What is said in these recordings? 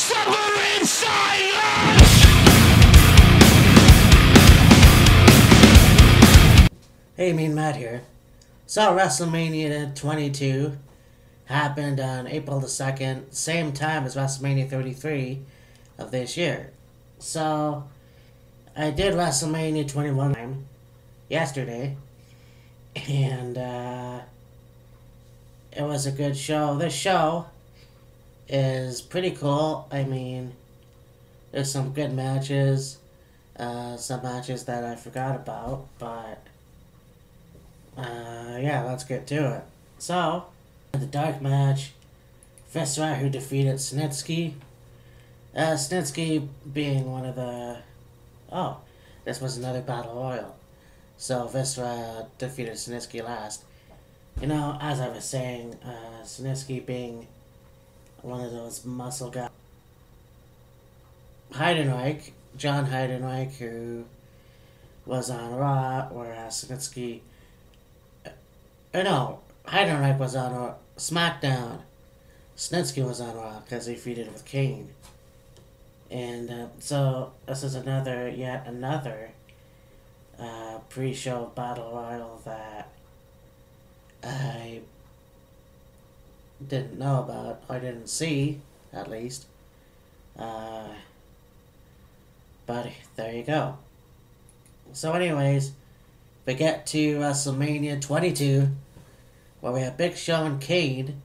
Suffer in silence! Hey, Mean Matt here. So, WrestleMania 22 happened on April the 2nd, same time as WrestleMania 33 of this year. So, I did WrestleMania 21 yesterday, and it was a good show. This show is pretty cool. I mean, there's some good matches, some matches that I forgot about, but yeah, let's get to it. So, the dark match, Viscera, who defeated Snitsky. Snitsky being one of the... Oh, this was another battle royal. So, Viscera defeated Snitsky last. You know, as I was saying, Snitsky being one of those muscle guys. Heidenreich, John Heidenreich, who was on Raw, whereas Snitsky... no, Heidenreich was on SmackDown. Snitsky was on Raw because he feuded with Kane. And so this is yet another pre-show battle royal that I didn't know about, or didn't see, at least. But there you go. So anyways, we get to WrestleMania 22, where we have Big Show and Kane,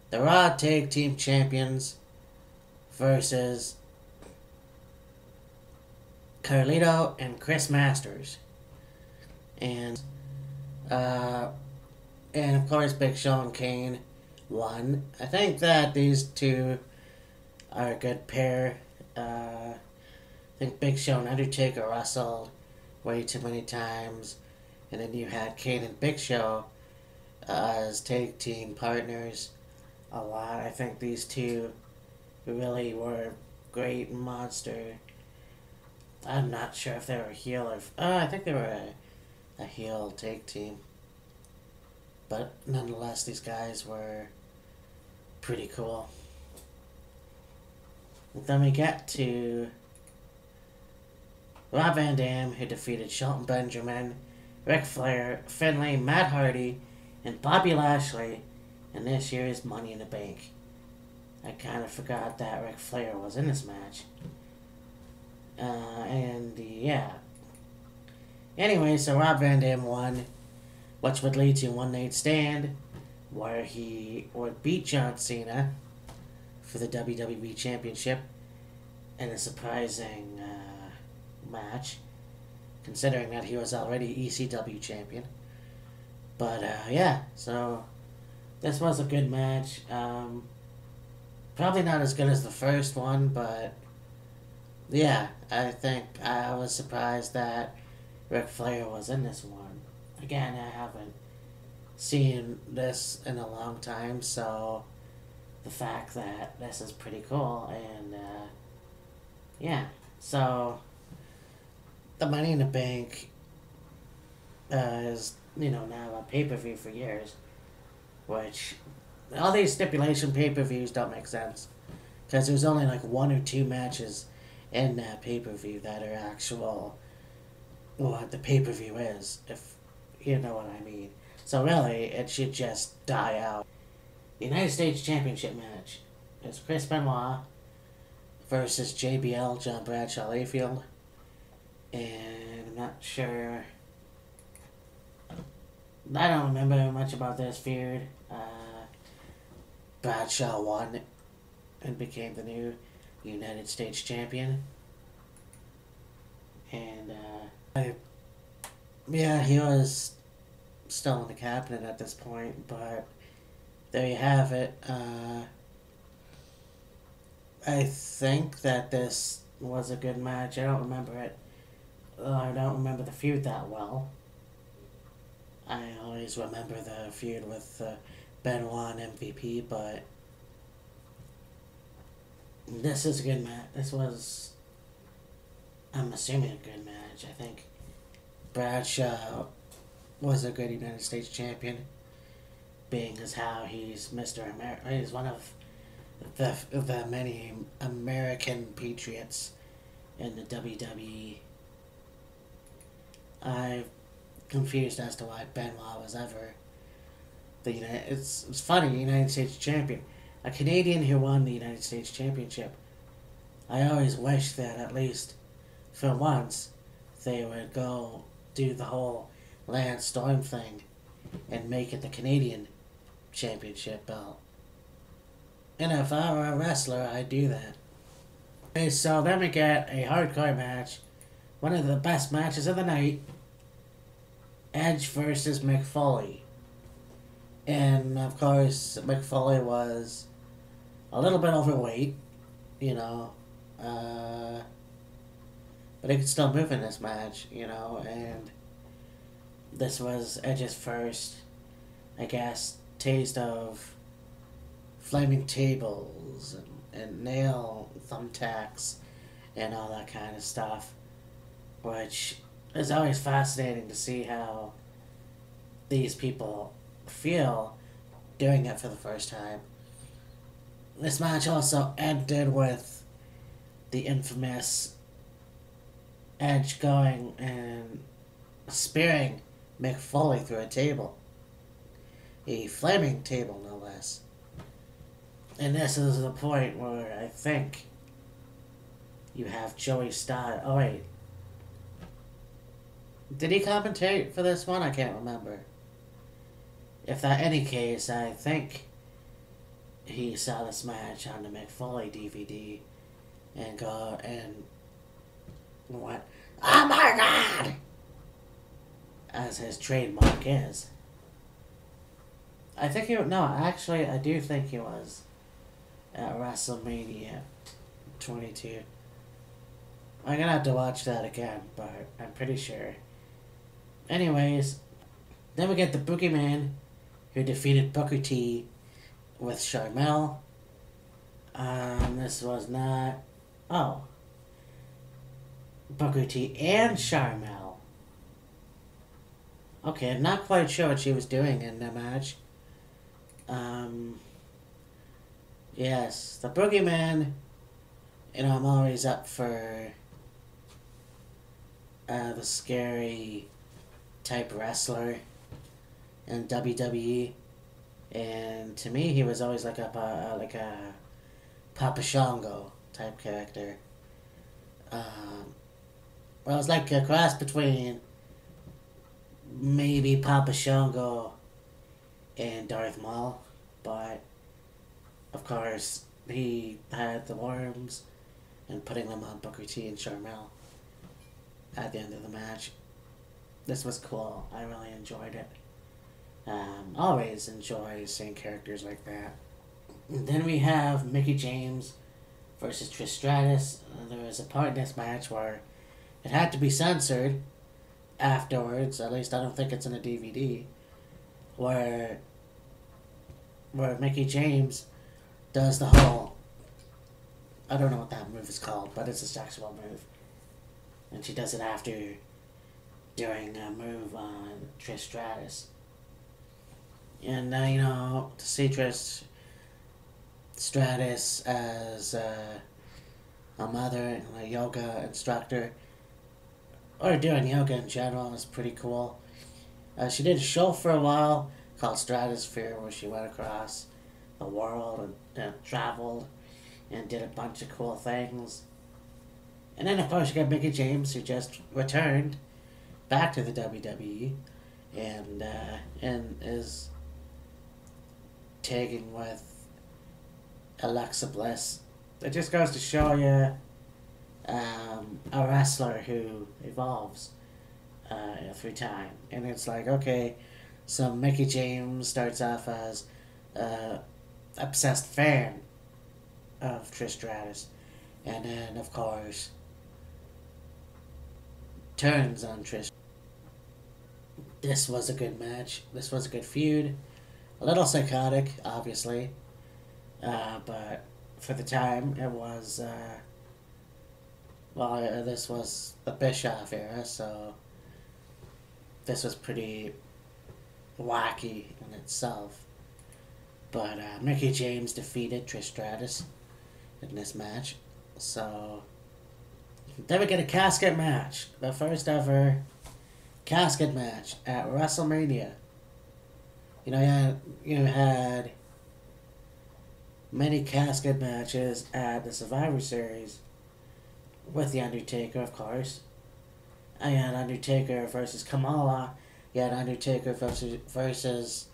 the Raw Tag Team Champions, versus Carlito and Chris Masters. And of course Big Show and Kane won. I think that these two are a good pair. I think Big Show and Undertaker wrestled way too many times. And then you had Kane and Big Show as tag team partners a lot. I think these two really were great monster. I'm not sure if they were heel or... I think they were a heel tag team. But nonetheless, these guys were pretty cool. Then we get to Rob Van Dam, who defeated Shelton Benjamin, Ric Flair, Finlay, Matt Hardy, and Bobby Lashley in this year's Money in the Bank. I kind of forgot that Ric Flair was in this match. Yeah. Anyway, so Rob Van Dam won, which would lead to a one-night stand, where he would beat John Cena for the WWE Championship in a surprising match, considering that he was already ECW champion. But, yeah, so this was a good match. Probably not as good as the first one, but yeah, I think I was surprised that Ric Flair was in this one. Again, I haven't seen this in a long time, so the fact that this is pretty cool, and yeah, so the Money in the Bank is, now a pay-per-view for years, which all these stipulation pay-per-views don't make sense, because there's only like one or two matches in that pay-per-view that are actual what the pay-per-view is, if you know what I mean. So really, it should just die out. The United States Championship match is Chris Benoit versus JBL, John Bradshaw Layfield. And I'm not sure... I don't remember much about this feud. Bradshaw won and became the new United States Champion. And, yeah, he was still in the cabinet at this point, but there you have it. I think that this was a good match. I don't remember it. I don't remember the feud that well. I always remember the feud with Benoit and MVP, but this is a good match. This was, I'm assuming, a good match. I think Bradshaw was a good United States champion, being as how he's Mr. America. He's one of the many American patriots in the WWE. I'm confused as to why Benoit was ever it's funny, United States champion, a Canadian who won the United States Championship. I always wish that at least for once they would go do the whole Lance Storm thing and make it the Canadian Championship belt. And if I were a wrestler, I'd do that. Okay, so then we get a hardcore match. One of the best matches of the night. Edge versus Mick Foley. And, of course, Mick Foley was a little bit overweight, you know. But he could still move in this match, you know. And this was Edge's first, I guess, taste of flaming tables and nail thumbtacks and all that kind of stuff, which is always fascinating to see how these people feel doing it for the first time. This match also ended with the infamous Edge going and spearing Mick Foley through a table. A flaming table, no less. And this is the point where I think you have Joey Styles. Oh, wait. Did he commentate for this one? I can't remember. If that any case, I think he saw this match on the Mick Foley DVD and go and went, "Oh my God!" as his trademark is. I think he... No, actually, I do think he was at WrestleMania 22. I'm gonna have to watch that again, but I'm pretty sure. Anyways, then we get the Boogeyman, who defeated Booker T with Sharmell. This was not... Oh. Booker T and Sharmell. Okay, I'm not quite sure what she was doing in the match. Yes, the Boogeyman, you know, I'm always up for the scary type wrestler in WWE, and to me he was always like a Papa Shango type character. Well, it was like a cross between maybe Papa Shango and Darth Maul, but of course he had the worms and putting them on Booker T and Sharmell at the end of the match. This was cool. I really enjoyed it. Always enjoy seeing characters like that. And then we have Mickie James versus Trish Stratus. There was a part in this match where it had to be censored afterwards. At least I don't think it's in a DVD. Where Mickie James does the whole... I don't know what that move is called, but it's a sexual move. And she does it after doing a move on Trish Stratus. And, you know, to see Trish Stratus as a mother and a yoga instructor, or doing yoga in general, is pretty cool. She did a show for a while called Stratosphere, where she went across the world and traveled and did a bunch of cool things. And then, of course, you got Mickie James, who just returned back to the WWE and is tagging with Alexa Bliss. It just goes to show you a wrestler who evolves through time. And it's like, okay, so Mickie James starts off as obsessed fan of Trish Stratus, and then, of course, turns on Trish. This was a good match. This was a good feud. A little psychotic, obviously. But for the time, it was... this was the Bischoff era, so... This was pretty wacky in itself. But Mickie James defeated Trish Stratus in this match. So then we get a casket match. The first ever casket match at WrestleMania. You know, you had many casket matches at the Survivor Series with The Undertaker, of course. You had Undertaker versus Kamala. You had Undertaker versus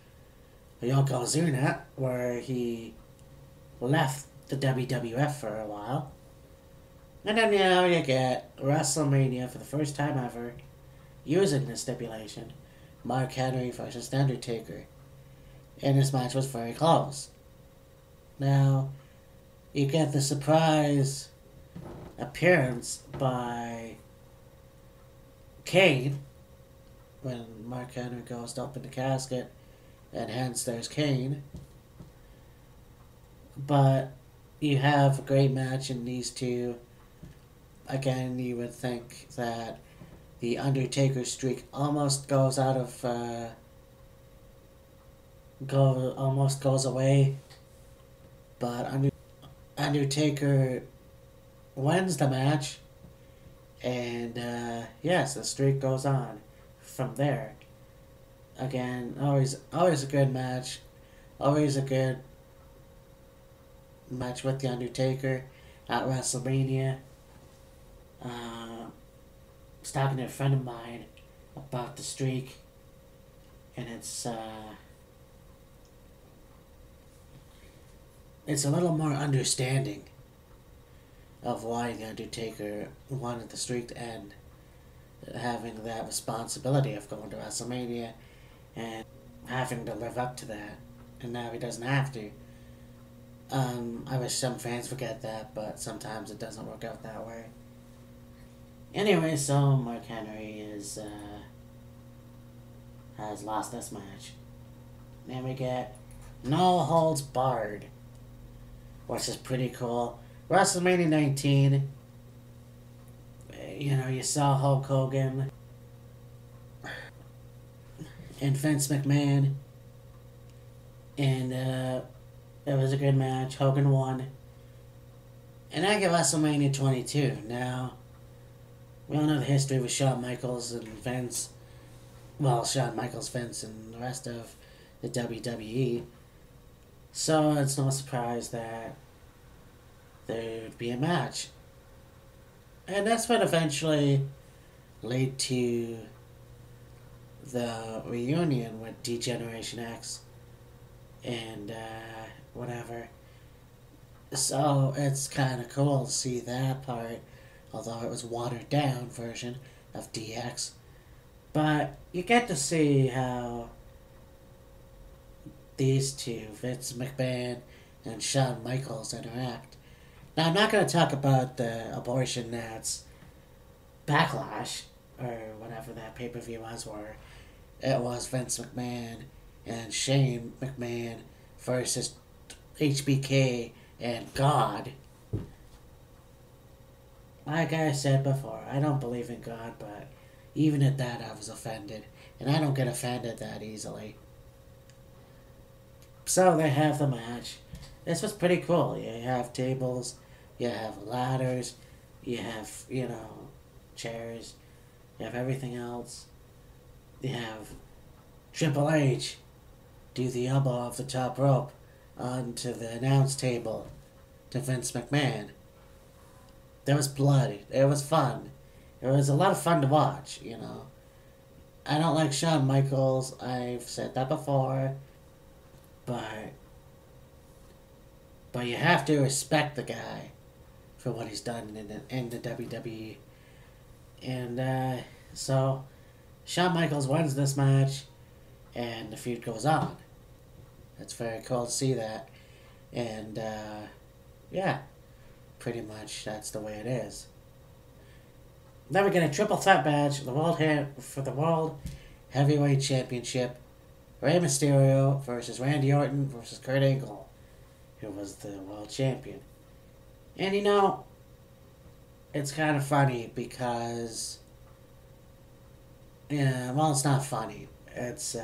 Yokozuna, where he left the WWF for a while. And then now you get WrestleMania for the first time ever, using this stipulation, Mark Henry versus The Undertaker. And this match was very close. Now, you get the surprise appearance by Kane when Mark Henry goes to open the casket, and hence there's Kane. But you have a great match in these two. Again, you would think that the Undertaker streak almost goes out of almost goes away, but Undertaker wins the match, and yes, the streak goes on from there. Again, always a good match, always a good match with the Undertaker at WrestleMania. I was talking to a friend of mine about the streak, and it's a little more understanding of why the Undertaker wanted the streak to end, having that responsibility of going to WrestleMania and having to live up to that, and now he doesn't have to. I wish some fans forget that, but sometimes it doesn't work out that way. Anyway, so Mark Henry has lost this match. Then we get No Holds Barred, which is pretty cool. WrestleMania 19, you know, you saw Hulk Hogan and Vince McMahon, and it was a good match. Hogan won. And I get WrestleMania 22. Now, we all know the history with Shawn Michaels and Vince. Well, Shawn Michaels, Vince, and the rest of the WWE. So it's no surprise that there'd be a match. And that's what eventually led to the reunion with D-Generation X and whatever. So it's kind of cool to see that part, although it was watered down version of DX. But you get to see how these two, Vince McMahon and Shawn Michaels, interact. Now, I'm not going to talk about the abortion that's Backlash, or whatever that pay-per-view was, where it was Vince McMahon and Shane McMahon versus HBK and God. Like I said before, I don't believe in God, but even at that I was offended. And I don't get offended that easily. So they have the match. This was pretty cool. You have tables, you have ladders, you have, you know, chairs, you have everything else. You have Triple H do the elbow off the top rope onto the announce table to Vince McMahon. There was blood. It was fun. It was a lot of fun to watch, you know. I don't like Shawn Michaels. I've said that before. But you have to respect the guy for what he's done in the WWE. And so Shawn Michaels wins this match, and the feud goes on. It's very cool to see that. And yeah, pretty much that's the way it is. Then we get a triple threat match for the World Heavyweight Championship. Rey Mysterio versus Randy Orton versus Kurt Angle, who was the world champion. And you know, it's kind of funny because, yeah, well, it's not funny. It's,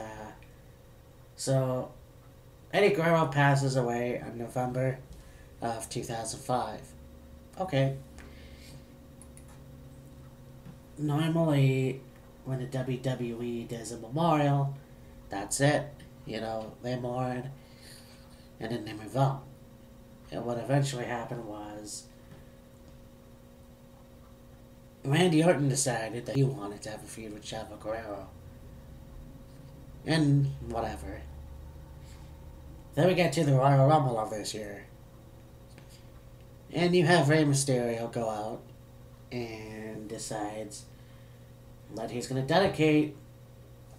so, Eddie Guerrero passes away in November of 2005. Okay. Normally, when the WWE does a memorial, that's it. You know, they mourn, and then they move on. And what eventually happened was Randy Orton decided that he wanted to have a feud with Chavo Guerrero. And whatever. Then we get to the Royal Rumble of this year. And you have Rey Mysterio go out and decides that he's going to dedicate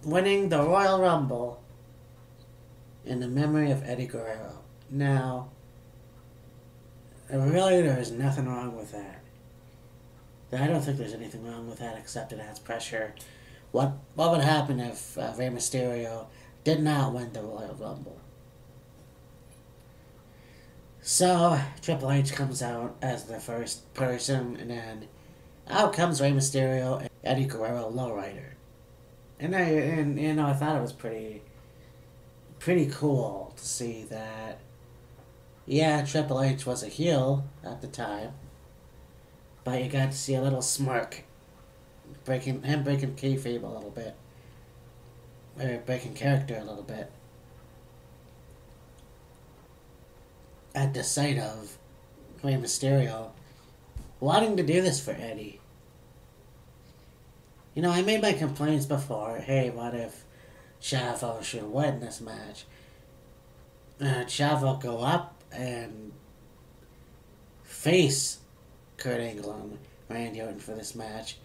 winning the Royal Rumble in the memory of Eddie Guerrero. Now, really, there is nothing wrong with that. I don't think there's anything wrong with that except it adds pressure. What would happen if Rey Mysterio did not win the Royal Rumble? So, Triple H comes out as the first person, and then out comes Rey Mysterio and Eddie Guerrero lowrider. And I thought it was pretty cool to see that. Yeah, Triple H was a heel at the time, but you got to see a little smirk, breaking kayfabe a little bit, or breaking character a little bit, at the sight of Rey Mysterio wanting to do this for Eddie. You know, I made my complaints before. Hey, what if Chavo should win this match? Chavo go up and face Kurt Angle and Randy Orton for this match.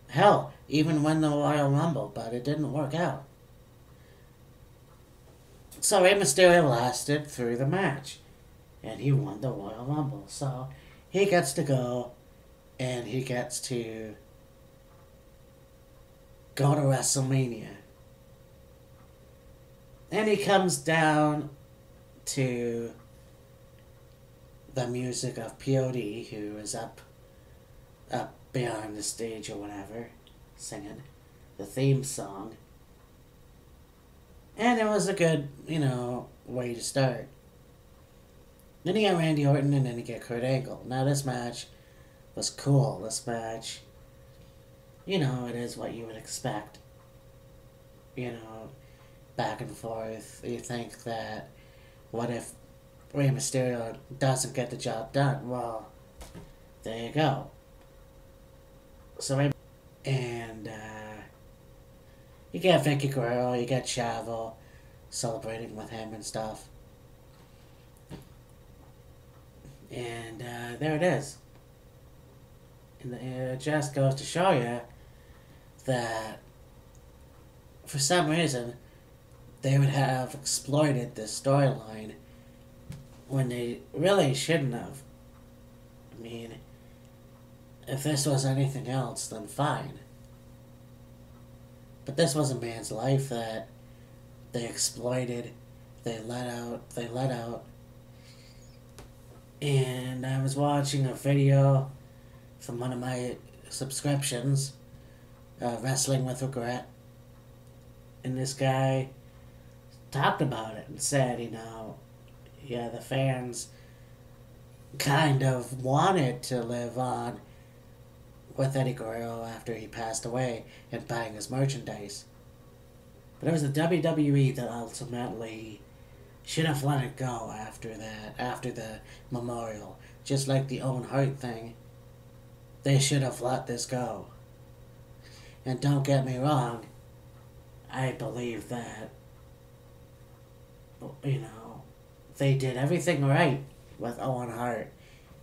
Hell, even win the Royal Rumble, but it didn't work out. So Rey Mysterio lasted through the match, and he won the Royal Rumble. So he gets to go, and he gets to go to WrestleMania. And he comes down to the music of POD, who is up behind the stage or whatever, singing the theme song. And it was a good, way to start. Then you got Randy Orton, and then you get Kurt Angle. Now this match was cool. This match, it is what you would expect. Back and forth. You think that, what if Rey Mysterio doesn't get the job done? Well, there you go. So, you got Vicky Guerrero, you got Chavo celebrating with him and stuff. And there it is. And it just goes to show you that for some reason they would have exploited this storyline when they really shouldn't have. I mean, if this was anything else, then fine. But this was a man's life that they exploited, they let out. And I was watching a video from one of my subscriptions, Wrestling with Regret, and this guy talked about it and said, the fans kind of wanted to live on with Eddie Guerrero after he passed away and buying his merchandise. But it was the WWE that ultimately should have let it go after that, after the memorial. Just like the Owen Hart thing, they should have let this go. And don't get me wrong, I believe that, they did everything right with Owen Hart.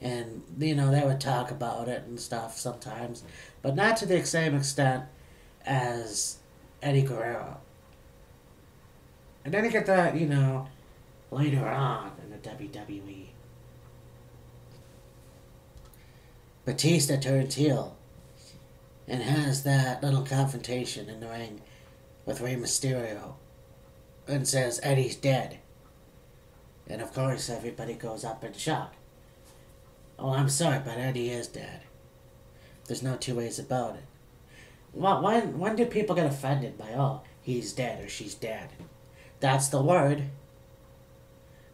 And, they would talk about it and stuff sometimes, but not to the same extent as Eddie Guerrero. And then you get that, later on in the WWE. Batista turns heel and has that little confrontation in the ring with Rey Mysterio and says Eddie's dead. And of course everybody goes up in shock. Oh, I'm sorry, but Eddie is dead. There's no two ways about it. When do people get offended by, he's dead or she's dead? That's the word.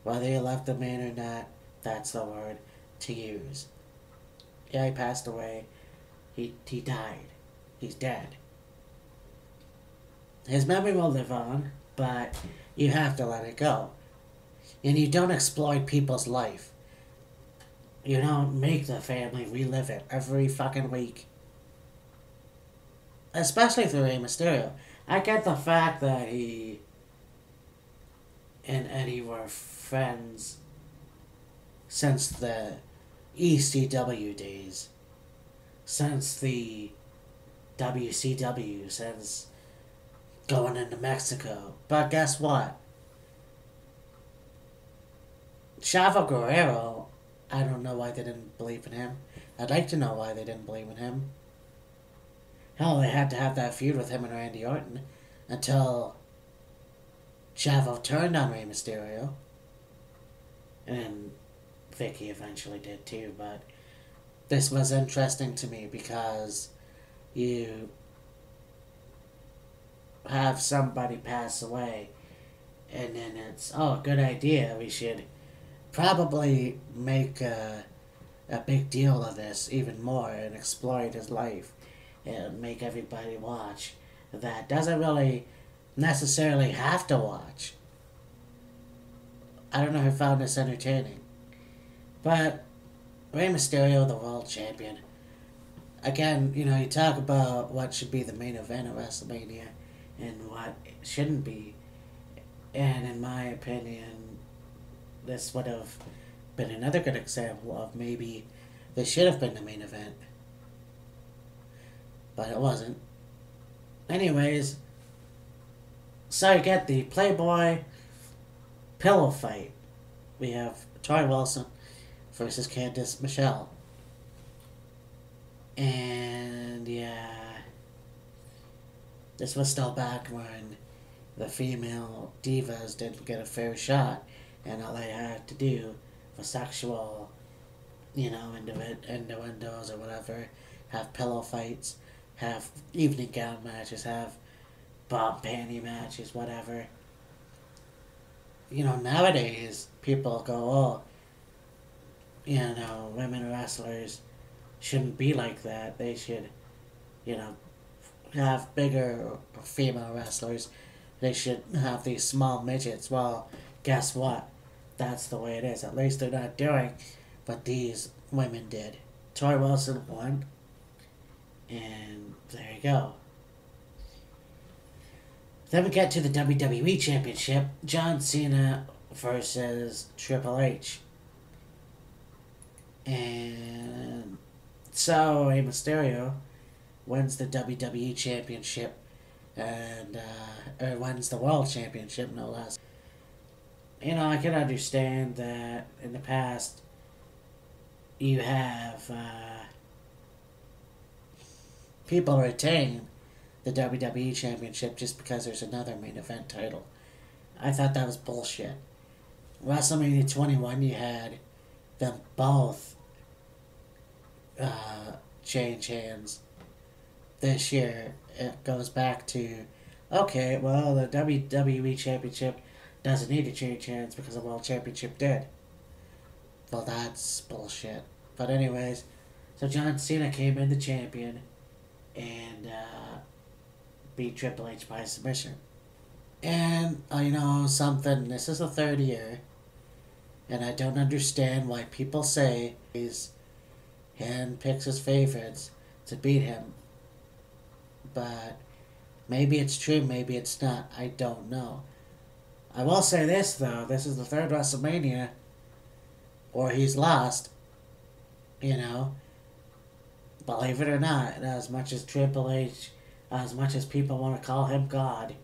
Whether you love the man or not, that's the word to use. Yeah, he passed away. He died. He's dead. His memory will live on, but you have to let it go. And you don't exploit people's life. You don't make the family relive it every fucking week. Especially through Rey Mysterio. I get the fact that he and Eddie were friends since the ECW days. Since the WCW, since going into Mexico. But guess what? Chavo Guerrero, I don't know why they didn't believe in him. I'd like to know why they didn't believe in him. Hell, they had to have that feud with him and Randy Orton until Chavo turned on Rey Mysterio. And Vicky eventually did too, but this was interesting to me because you have somebody pass away and then it's, oh, good idea, we should probably make a big deal of this even more and exploit his life and make everybody watch that doesn't really necessarily have to watch. I don't know who found this entertaining. But Rey Mysterio, the world champion. Again, you know, you talk about what should be the main event of WrestleMania and what it shouldn't be. And in my opinion, this would have been another good example of maybe this should have been the main event. But it wasn't. Anyways, so you get the Playboy pillow fight. We have Torrie Wilson versus Candice Michelle. And yeah, this was still back when the female divas didn't get a fair shot, and all they had to do for sexual, you know, innuendos or whatever, have pillow fights, have evening gown matches, have bomb panty matches, whatever. You know, nowadays, people go, oh, you know, women wrestlers shouldn't be like that. They should, you know, have bigger female wrestlers. They should have these small midgets. Well, guess what? That's the way it is. At least they're not doing what these women did. Torrie Wilson won. And there you go. Then we get to the WWE Championship. John Cena versus Triple H. And so Rey Mysterio wins the WWE Championship and or wins the World Championship, no less. You know, I can understand that in the past you have people retain the WWE Championship just because there's another main event title. I thought that was bullshit. WrestleMania 21, you had them both change hands. This year, it goes back to, okay, well, the WWE Championship doesn't need to change hands because the World Championship did. Well, that's bullshit. But anyways, so John Cena came in the champion and beat Triple H by submission. And, you know, something, this is the third year, and I don't understand why people say he's handpicks his favorites to beat him. But maybe it's true, maybe it's not. I don't know. I will say this, though. This is the third WrestleMania where he's lost. You know. Believe it or not, as much as Triple H, as much as people want to call him God,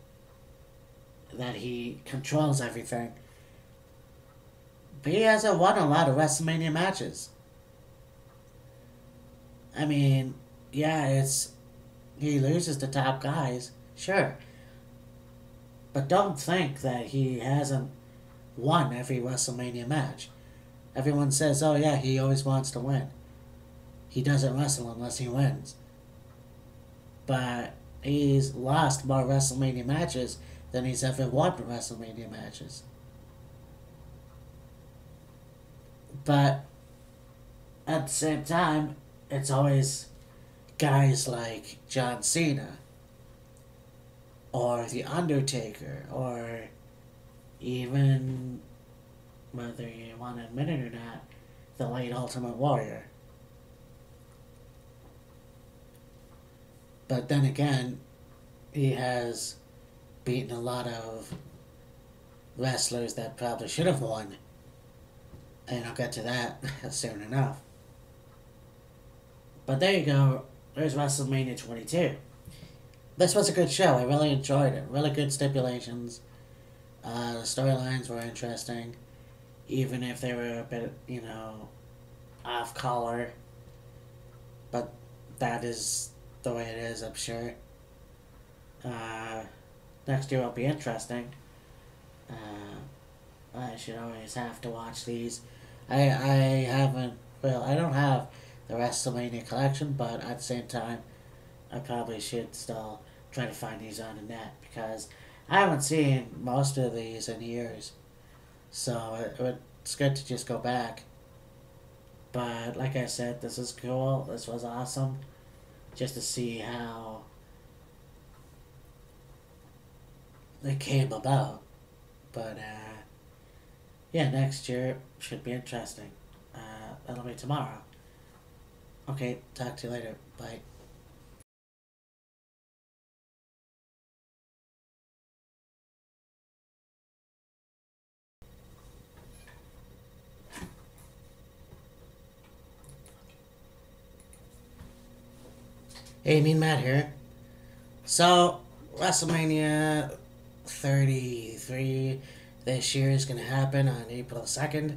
that he controls everything, but he hasn't won a lot of WrestleMania matches. I mean, yeah, he loses to top guys, sure. But don't think that he hasn't won every WrestleMania match. Everyone says, oh yeah, he always wants to win. He doesn't wrestle unless he wins. But he's lost more WrestleMania matches than he's ever won WrestleMania matches. But at the same time, it's always guys like John Cena or The Undertaker or even, whether you want to admit it or not, the late Ultimate Warrior. But then again, he has beaten a lot of wrestlers that probably should have won. And I'll get to that soon enough. But there you go. There's WrestleMania 22. This was a good show. I really enjoyed it. Really good stipulations. The storylines were interesting. Even if they were a bit, off color. But that is the way it is, I'm sure. Next year will be interesting. I should always have to watch these. I haven't, well, I don't have the WrestleMania collection, but at the same time, I probably should still try to find these on the net, because I haven't seen most of these in years. So it's good to just go back. But like I said, this is cool. This was awesome. Just to see how it came about. But, yeah, next year should be interesting. That'll be tomorrow. Okay, talk to you later. Bye. Hey, Mean Matt here. So, WrestleMania 33 this year is going to happen on April 2nd.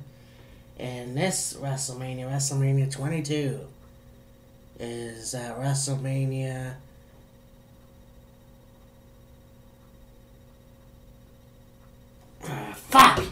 And this WrestleMania 22, is WrestleMania fuck!